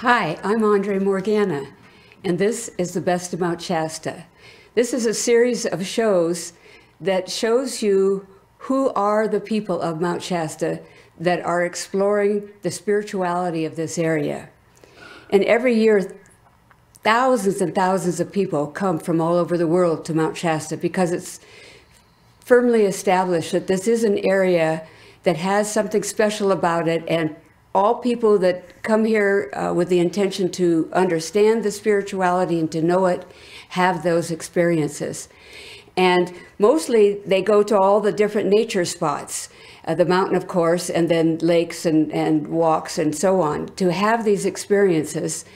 Hi, I'm Andrée Morgana, and this is The Best of Mount Shasta. This is a series of shows that shows you who are the people of Mount Shasta that are exploring the spirituality of this area. And every year, thousands and thousands of people come from all over the world to Mount Shasta because it's firmly established that this is an area that has something special about it, and all people that come here with the intention to understand the spirituality and to know it have those experiences. And mostly they go to all the different nature spots, the mountain, of course, and then lakes and walks and so on, to have these experiences.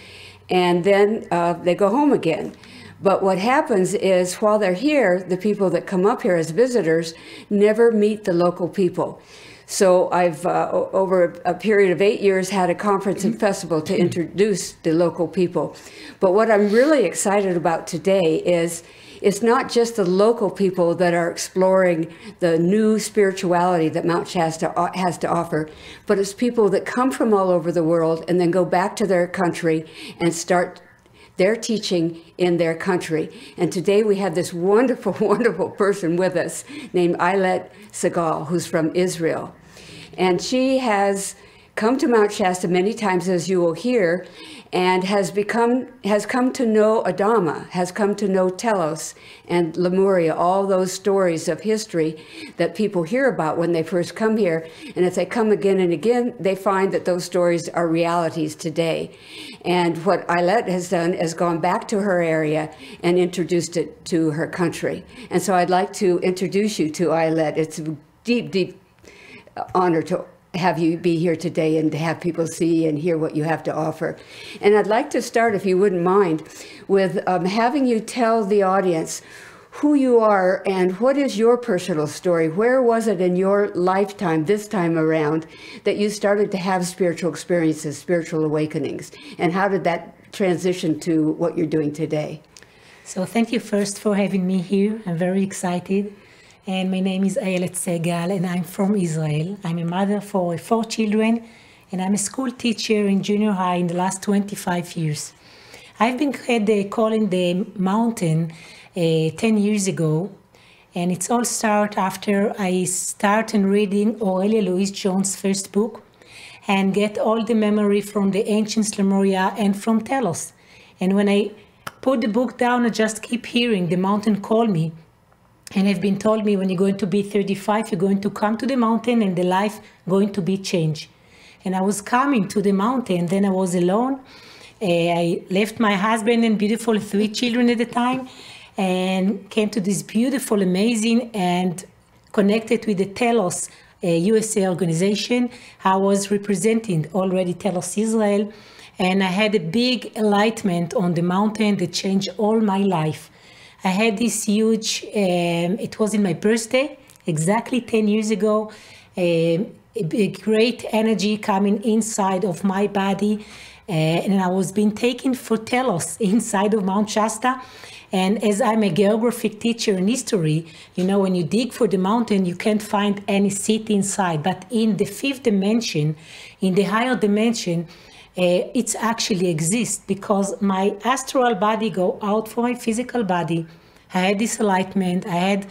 And then they go home again. But what happens is while they're here, the people that come up here as visitors never meet the local people. So I've, over a period of 8 years, had a conference and festival to introduce the local people. But what I'm really excited about today is it's not just the local people that are exploring the new spirituality that Mount Shasta has to offer, but it's people that come from all over the world and then go back to their country and start their teaching in their country. And today we have this wonderful, wonderful person with us named Ayelet Segal, who's from Israel. And she has come to Mount Shasta many times, as you will hear, and has come to know Adama, has come to know Telos and Lemuria, all those stories of history that people hear about when they first come here. And if they come again and again, they find that those stories are realities today. And what Ayelet has done is gone back to her area and introduced it to her country. And so I'd like to introduce you to Ayelet. It's a deep, deep honor to have you be here today and to have people see and hear what you have to offer. And I'd like to start, if you wouldn't mind, with having you tell the audience who you are and what is your personal story. Where was it in your lifetime, this time around, that you started to have spiritual experiences, spiritual awakenings? And how did that transition to what you're doing today? So thank you first for having me here. I'm very excited. And my name is Ayelet Segal, and I'm from Israel. I'm a mother for 4 children, and I'm a school teacher in junior high in the last 25 years. I've been calling the mountain 10 years ago, and it's all started after I started reading Aurelia Louise Jones' first book and get all the memory from the ancient Lemuria and from Telos. And when I put the book down, I just keep hearing the mountain call me. And have been told me when you're going to be 35, you're going to come to the mountain and the life going to be changed. And I was coming to the mountain, then I was alone. I left my husband and beautiful 3 children at the time and came to this beautiful, amazing, and connected with the Telos USA organization. I was representing already Telos Israel, and I had a big enlightenment on the mountain that changed all my life. I had this huge, it was in my birthday, exactly 10 years ago, a great energy coming inside of my body, and I was being taken for Telos inside of Mount Shasta. And as I'm a geographic teacher in history, you know, when you dig for the mountain, you can't find any city inside. But in the 5th dimension, in the higher dimension, it actually exists because my astral body go out from my physical body. I had this enlightenment. I had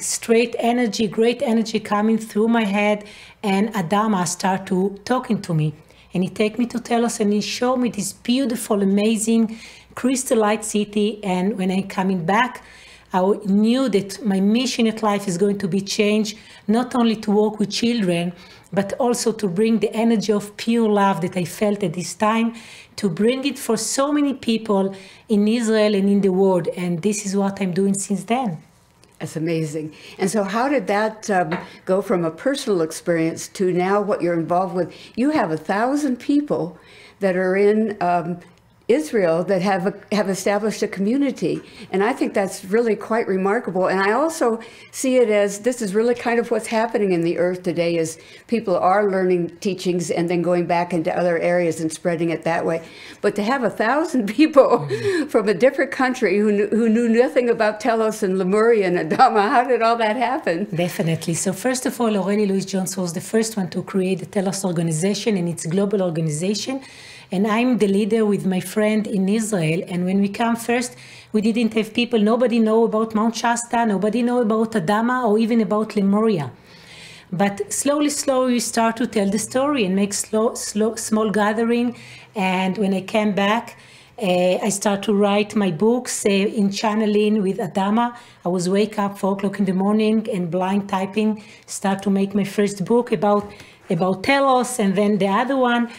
straight energy, great energy coming through my head, and Adama started talking to me. And he take me to Telos and he showed me this beautiful, amazing crystallite city. And when I'm coming back, I knew that my mission at life is going to be changed, not only to work with children, but also to bring the energy of pure love that I felt at this time, to bring it for so many people in Israel and in the world. And this is what I'm doing since then. That's amazing. And so how did that go from a personal experience to now what you're involved with? You have 1,000 people that are in Israel that have established a community. And I think that's really quite remarkable. And I also see it as this is really kind of what's happening in the earth today is people are learning teachings and then going back into other areas and spreading it that way. But to have 1,000 people from a different country who knew nothing about Telos and Lemuria and Adama, how did all that happen? Definitely. So first of all, Aurelia Louise Jones was the first one to create the Telos organization, and it's a global organization. And I'm the leader with my friend in Israel. And when we come first, we didn't have people, nobody know about Mount Shasta, nobody know about Adama or even about Lemuria. But slowly, we start to tell the story and make small gathering. And when I came back, I start to write my books in channeling with Adama. I was wake up 4 o'clock in the morning and blind typing, start to make my first book about Telos, and then the other one.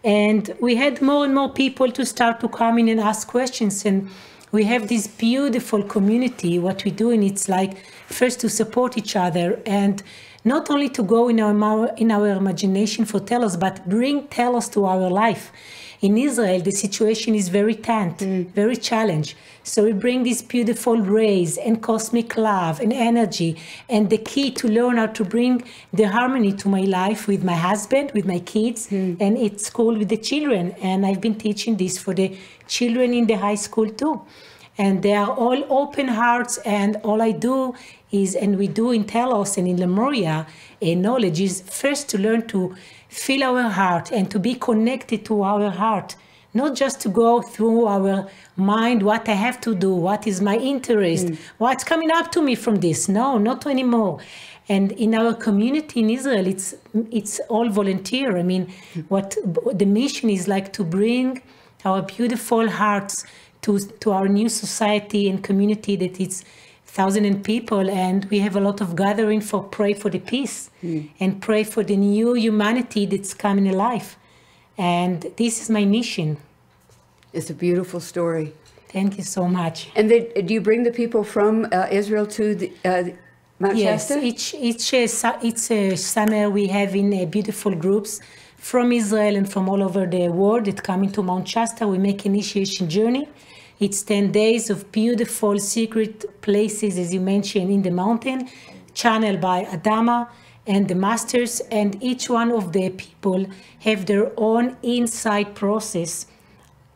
And we had more and more people to start to come in and ask questions. And we have this beautiful community. What we do, and it's like first to support each other, and not only to go in our imagination for Telos, but bring Telos to our life. In Israel, the situation is very tense, very challenged. So we bring this beautiful rays and cosmic love and energy, and the key to learn how to bring the harmony to my life with my husband, with my kids, and at school with the children. And I've been teaching this for the children in the high school too. And they are all open hearts, and all I do is, and we do in Telos and in Lemuria, knowledge is first to learn to feel our heart and to be connected to our heart, not just to go through our mind, what I have to do, what is my interest, what's coming up to me from this. No, not anymore. And in our community in Israel, it's all volunteer. I mean, what the mission is like to bring our beautiful hearts to our new society and community that it's thousands of people, and we have a lot of gathering for pray for the peace and pray for the new humanity that's coming alive. And this is my mission. It's a beautiful story. Thank you so much. And do you bring the people from Israel to the, Mount Shasta? Yes, each summer we have in beautiful groups from Israel and from all over the world that come into Mount Shasta. We make initiation journey. It's 10 days of beautiful secret places, as you mentioned, in the mountain, channeled by Adama and the masters, and each one of the people have their own inside process.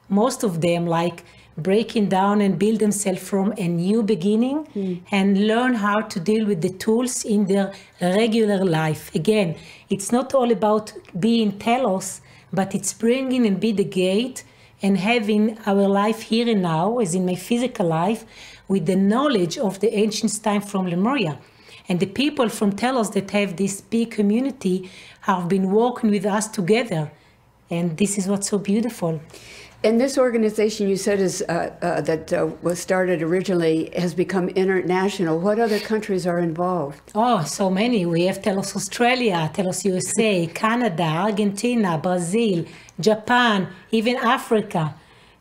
Most of them like breaking down and build themselves from a new beginning and learn how to deal with the tools in their regular life. Again, it's not all about being Telos, but it's bringing and be the gate and having our life here and now, as in my physical life, with the knowledge of the ancient time from Lemuria. And the people from Telos that have this big community have been working with us together. And this is what's so beautiful. And this organization you said is that was started originally has become international. What other countries are involved? Oh, so many. We have Telos Australia, Telos USA, Canada, Argentina, Brazil, Japan, even Africa.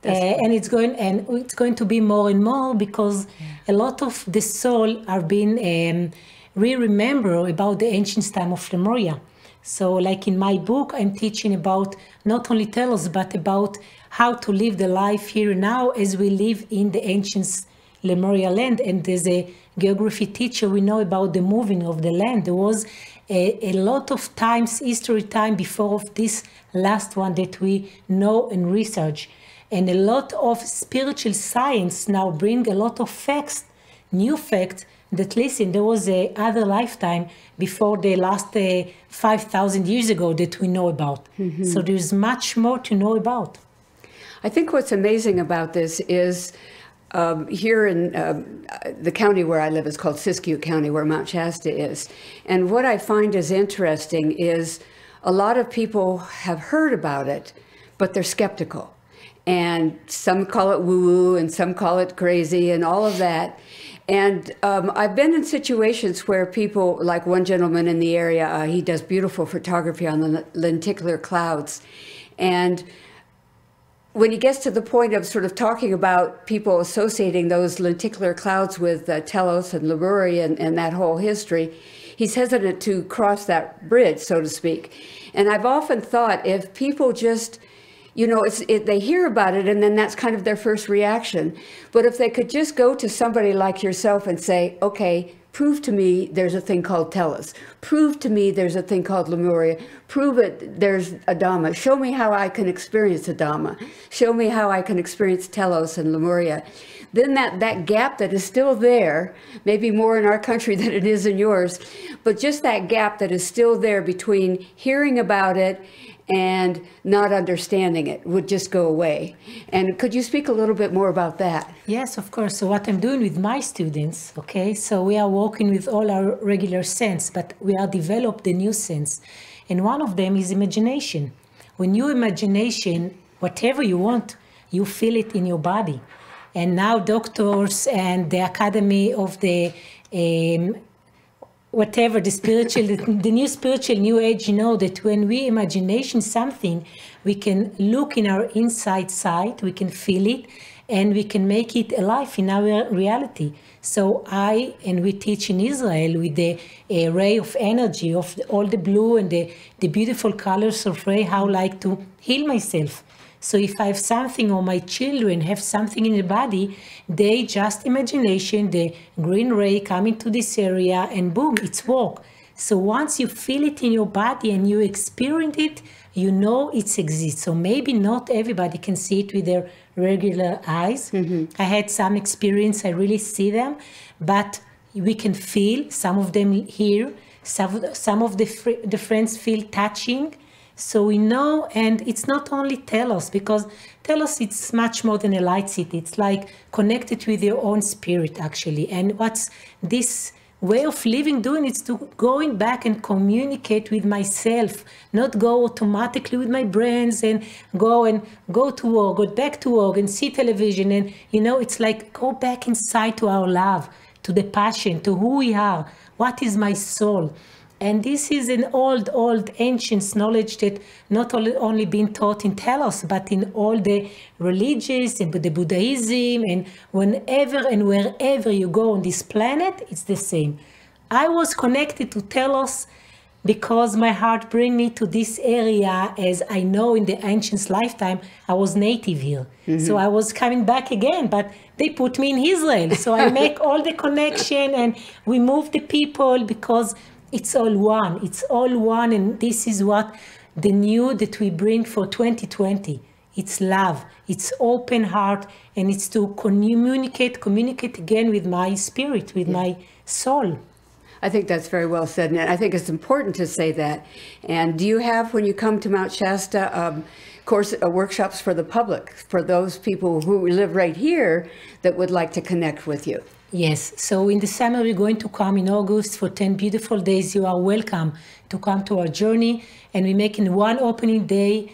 And it's going to be more and more, because a lot of the soul are being re-remember about the ancient time of Lemuria. So like in my book, I'm teaching about not only Telos, but about how to live the life here and now as we live in the ancient Lemuria land. And as a geography teacher, we know about the moving of the land. There was a lot of times, history time before of this last one that we know and research. And a lot of spiritual science now bring a lot of facts, new facts, that listen, there was a other lifetime before the last 5,000 years ago that we know about. So there's much more to know about. I think what's amazing about this is here in the county where I live is called Siskiyou County, where Mount Shasta is. And what I find is interesting is a lot of people have heard about it, but they're skeptical. And some call it woo-woo and some call it crazy and all of that. And I've been in situations where people, like one gentleman in the area, he does beautiful photography on the lenticular clouds. And when he gets to the point of sort of talking about people associating those lenticular clouds with Telos and Lemuria and that whole history, he's hesitant to cross that bridge, so to speak. And I've often thought if people just, you know, they hear about it and then that's kind of their first reaction. But if they could just go to somebody like yourself and say, okay, prove to me there's a thing called Telos. Prove to me there's a thing called Lemuria. Prove it there's Adama. Show me how I can experience Adama. Show me how I can experience Telos and Lemuria. Then that gap that is still there, maybe more in our country than it is in yours, but just that gap that is still there between hearing about it and not understanding it would just go away. And could you speak a little bit more about that? Yes, of course. So what I'm doing with my students, okay, so we are working with all our regular sense, but we are developed the new sense. And one of them is imagination. When you imagination, whatever you want, you feel it in your body. And now doctors and the Academy of the whatever, the spiritual, the new spiritual, new age, you know that when we imagination something, we can look in our inside side, we can feel it, and we can make it alive in our reality. So we teach in Israel with the ray of energy of all the blue and the beautiful colors of ray, how I like to heal myself. So if I have something or my children have something in the body, they just imagination, the green ray coming to this area and boom, it's work. So once you feel it in your body and you experience it, you know it exists. So maybe not everybody can see it with their regular eyes. Mm-hmm. I had some experience, I really see them, but we can feel, some of them hear, some of the friends feel touching. So we know, and it's not only Telos, because Telos, it's much more than a light city. It's like connected with your own spirit, actually. And what's this way of living doing? It's to going back and communicate with myself, not go automatically with my brains and go to work, go back to work and see television. And, you know, it's like go back inside to our love, to the passion, to who we are. What is my soul? And this is an old ancient knowledge that not only been taught in Telos, but in all the religions and the Buddhism, and whenever and wherever you go on this planet, it's the same. I was connected to Telos because my heart bring me to this area, as I know in the ancients' lifetime, I was native here. Mm-hmm. So I was coming back again, but they put me in Israel. So I make all the connection and we move the people because it's all one. It's all one, and this is what the new that we bring for 2020. It's love. It's open heart, and it's to communicate again with my spirit, with my soul. I think that's very well said, and I think it's important to say that. And do you have, when you come to Mount Shasta, workshops for the public, for those people who live right here that would like to connect with you? Yes, so in the summer we're going to come in August for 10 beautiful days. You are welcome to come to our journey, and we're making one opening day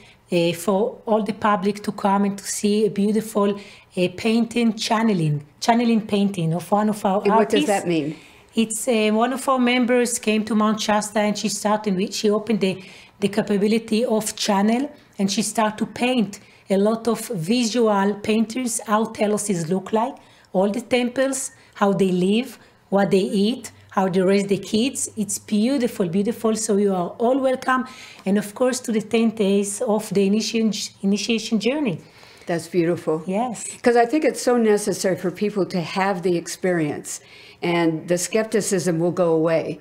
for all the public to come and to see a beautiful painting, channeling painting of one of our artists. What does that mean? It's one of our members came to Mount Shasta and she opened the capability of channel, and she started to paint a lot of visual painters, how Telos look like, all the temples, how they live, what they eat, how they raise the kids. It's beautiful, beautiful. So you are all welcome. And of course, to the 10 days of the initiation journey. That's beautiful. Yes. Because I think it's so necessary for people to have the experience, and the skepticism will go away.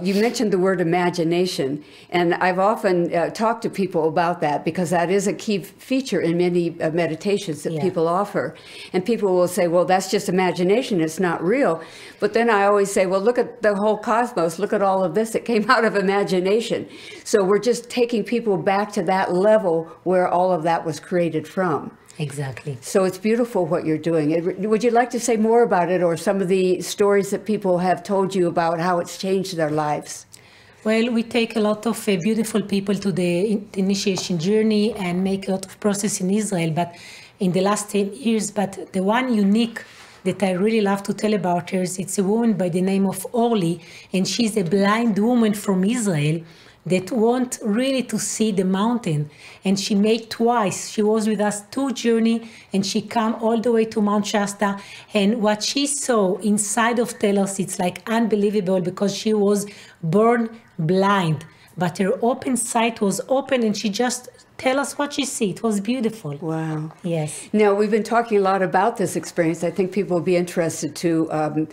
You mentioned the word imagination, and I've often talked to people about that, because that is a key feature in many meditations that people offer. And people will say, well, that's just imagination, it's not real. But then I always say, well, look at the whole cosmos, look at all of this, it came out of imagination. So we're just taking people back to that level where all of that was created from. Exactly. So it's beautiful what you're doing. Would you like to say more about it, or some of the stories that people have told you about how it's changed their lives? Well, we take a lot of beautiful people to the initiation journey and make a lot of process in Israel, but in the last 10 years. But the one unique that I really love to tell about her is it's a woman by the name of Orly, and she's a blind woman from Israel that want really to see the mountain. And she made twice. She was with us 2 journey, and she come all the way to Mount Shasta. And what she saw inside of Telos, it's like unbelievable, because she was born blind, but her open sight was open, and she just tell us what she see. It was beautiful. Wow. Yes. Now, we've been talking a lot about this experience. I think people will be interested to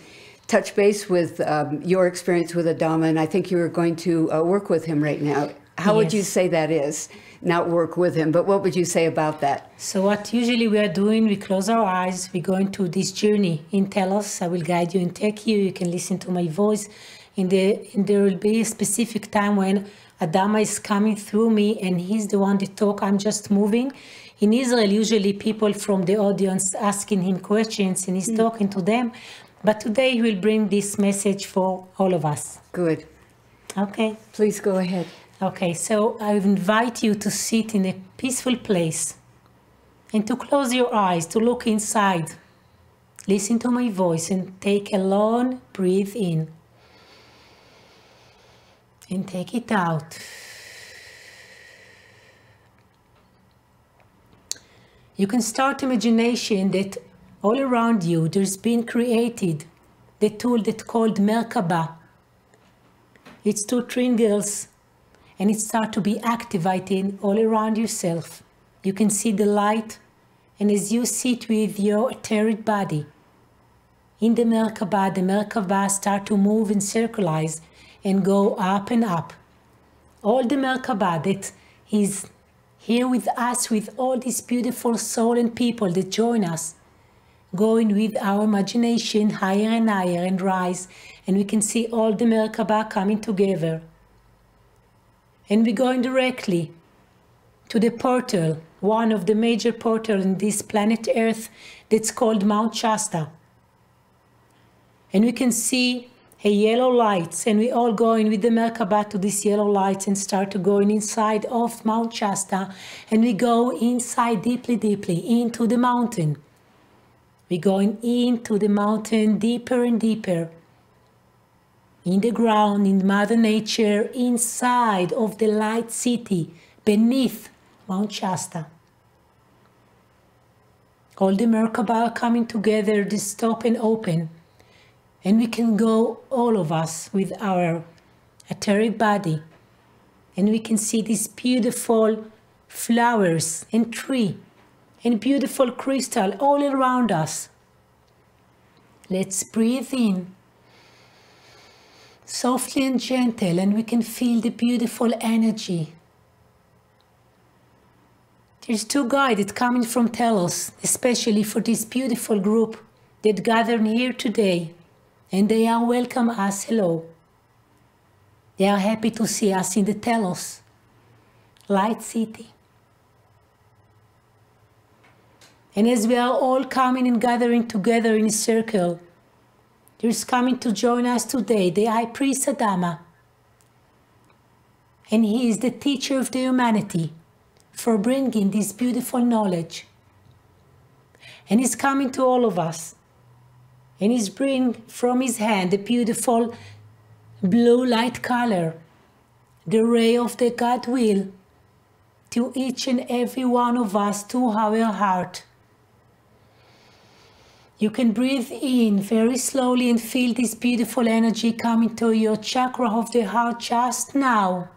touch base with your experience with Adama, and I think you're going to work with him right now. How would you say that is? Not work with him, but what would you say about that? So what usually we are doing, we close our eyes, we go into this journey in Telos. I will guide you and take you. You can listen to my voice. There will be a specific time when Adama is coming through me and he's the one that talk. I'm just moving. In Israel, usually people from the audience asking him questions and he's talking to them. But today he will bring this message for all of us. Good. Okay. Please go ahead. Okay, so I invite you to sit in a peaceful place and to close your eyes, to look inside. Listen to my voice and take a long breath in. And take it out. You can start imagination that all around you there's been created the tool that's called Merkaba. It's two triangles and it starts to be activated all around yourself. You can see the light, and as you sit with your etheric body in the Merkaba start to move and circularize and go up and up. All the Merkaba that is here with us, with all these beautiful soul and people that join us, going with our imagination higher and higher and rise, and we can see all the Merkaba coming together. And we're going directly to the portal, one of the major portals in this planet Earth that's called Mount Shasta. And we can see a yellow light, and we all going with the Merkaba to this yellow light and start to going inside of Mount Shasta, and we go inside deeply, deeply into the mountain. We're going into the mountain deeper and deeper, in the ground, in Mother Nature, inside of the light city, beneath Mount Shasta. All the Merkaba are coming together, they stop and open. And we can go, all of us, with our etheric body. And we can see these beautiful flowers and tree and beautiful crystal all around us. Let's breathe in. Softly and gentle, and we can feel the beautiful energy. There's two guides coming from Telos, especially for this beautiful group that gathered here today. And they are welcome us, hello. They are happy to see us in the Telos, Light City. And as we are all coming and gathering together in a circle, there's coming to join us today the High Priest Adama. And he is the teacher of the humanity for bringing this beautiful knowledge. And he's coming to all of us. And he's bringing from his hand the beautiful blue light color, the ray of the God will, to each and every one of us, to our heart. You can breathe in very slowly and feel this beautiful energy coming to your chakra of the heart just now.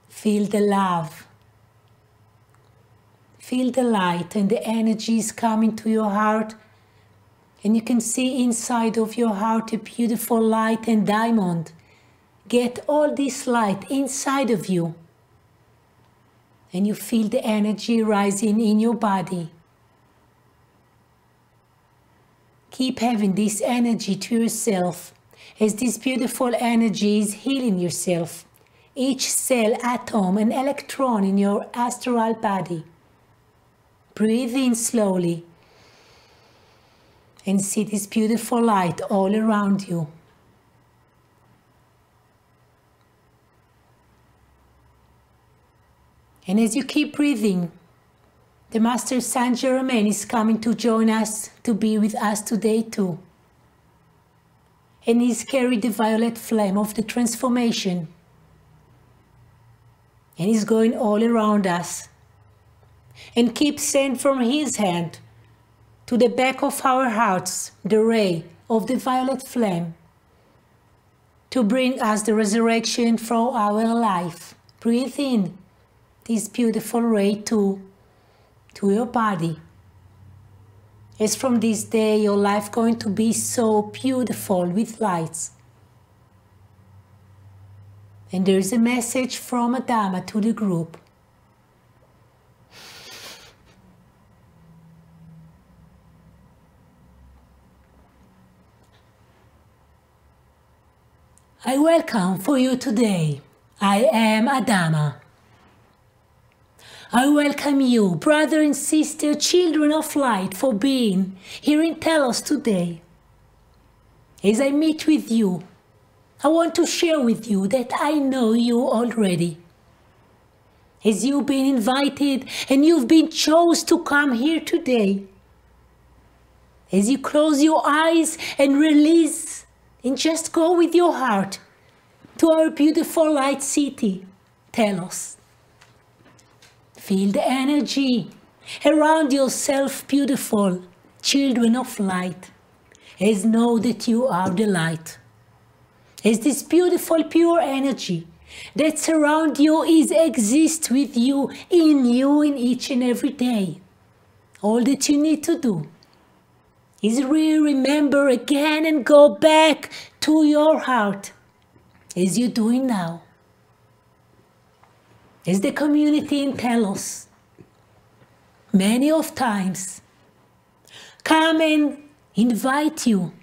Feel the love. Feel the light, and the energy is coming to your heart. And you can see inside of your heart a beautiful light and diamond. Get all this light inside of you. And you feel the energy rising in your body. Keep having this energy to yourself, as this beautiful energy is healing yourself. Each cell, atom, and electron in your astral body. Breathe in slowly. And see this beautiful light all around you. And as you keep breathing, the Master Saint Germain is coming to join us, to be with us today too. And he's carried the violet flame of the transformation. And he's going all around us. And keep sending from his hand to the back of our hearts the ray of the violet flame to bring us the resurrection for our life. Breathe in this beautiful ray to your body. As from this day your life going to be so beautiful with lights. And there is a message from Adama to the group. I welcome for you today. I am Adama. I welcome you, brother and sister, children of light, for being here in Telos today. As I meet with you, I want to share with you that I know you already. As you've been invited and you've been chosen to come here today. As you close your eyes and release and just go with your heart to our beautiful light city, Telos. Feel the energy around yourself, beautiful children of light. As know that you are the light. As this beautiful pure energy that surrounds you exists with you in each and every day. All that you need to do is really remember again and go back to your heart as you're doing now. As the community in Telos, many of times come and invite you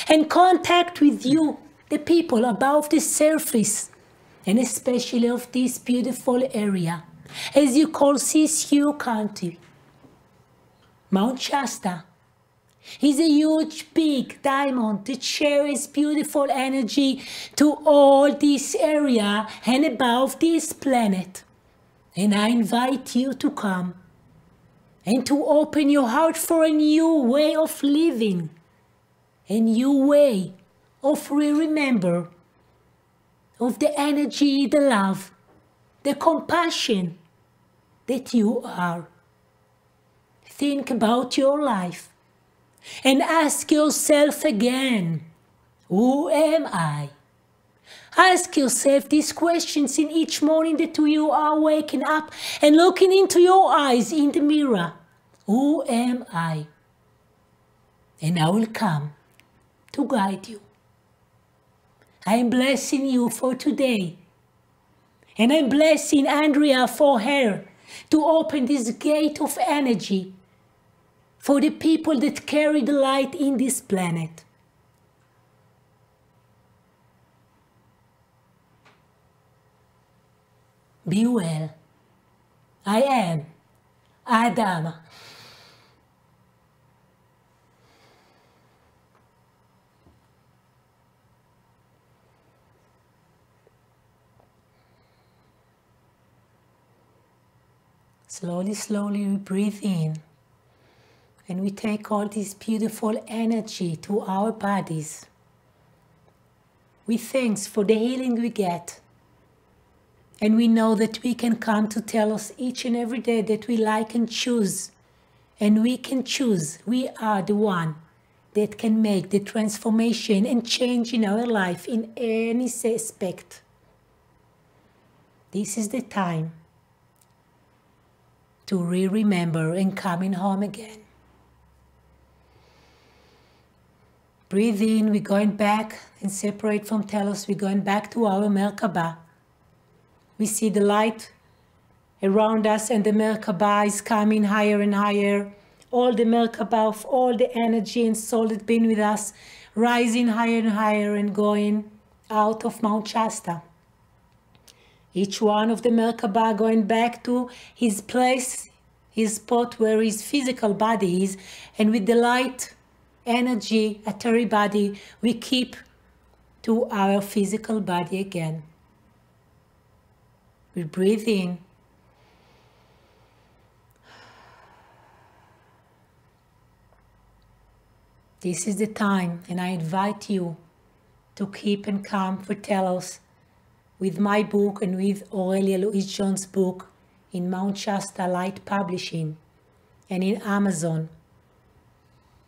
and contact with you, the people above the surface, and especially of this beautiful area, as you call Siskiyou County. Mount Shasta is a huge, big diamond that shares beautiful energy to all this area and above this planet. And I invite you to come and to open your heart for a new way of living, a new way of remember of the energy, the love, the compassion that you are. Think about your life and ask yourself again, who am I? Ask yourself these questions in each morning that you are waking up and looking into your eyes in the mirror. Who am I? And I will come to guide you. I am blessing you for today. And I'm blessing Andrée for her to open this gate of energy for the people that carry the light in this planet. Be well. I am Adama. Slowly, slowly we breathe in and we take all this beautiful energy to our bodies. We thank for the healing we get. And we know that we can come to Telos each and every day that we like and choose. And we can choose. We are the one that can make the transformation and change in our life in any aspect. This is the time to remember and coming home again. Breathe in, we're going back and separate from Telos. We're going back to our Merkaba. We see the light around us and the Merkaba is coming higher and higher. All the Merkaba of all the energy and soul that been with us, rising higher and higher and going out of Mount Shasta. Each one of the Merkaba going back to his place, his spot where his physical body is, and with the light energy at our body, we keep to our physical body again. We breathe in. This is the time, and I invite you to keep and come for Telos with my book and with Aurelia Louise-Jones' book in Mount Shasta Light Publishing and in Amazon.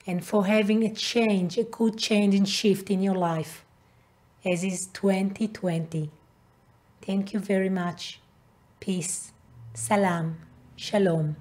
And for having a change, a good change and shift in your life, as is 2020. Thank you very much. Peace. Salam. Shalom.